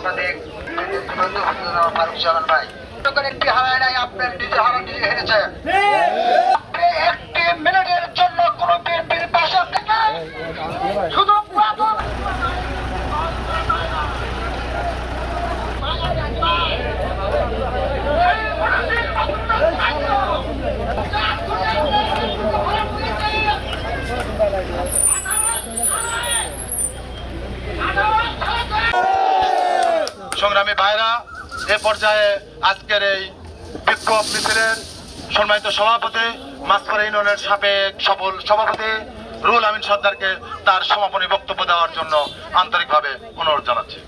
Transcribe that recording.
সাংবাদিক ফারুক জামান ভাই একটি হারায় নাই, আপনার নিজে হারা নিজে হেরেছে। একটি মিনিটের জন্য কোন বিএনপির পাশে থেকে শুধু সংগ্রামী ভাইরা, এ পর্যায়ে আজকের এই বিক্ষোভ মিছিলের সম্মানিত সভাপতি, মাছপাড়া ইউনিয়নের সাবেক সফল সভাপতি রুহুল আমিন সর্দারকে তার সমাপনী বক্তব্য দেওয়ার জন্য আন্তরিকভাবে অনুরোধ জানাচ্ছি।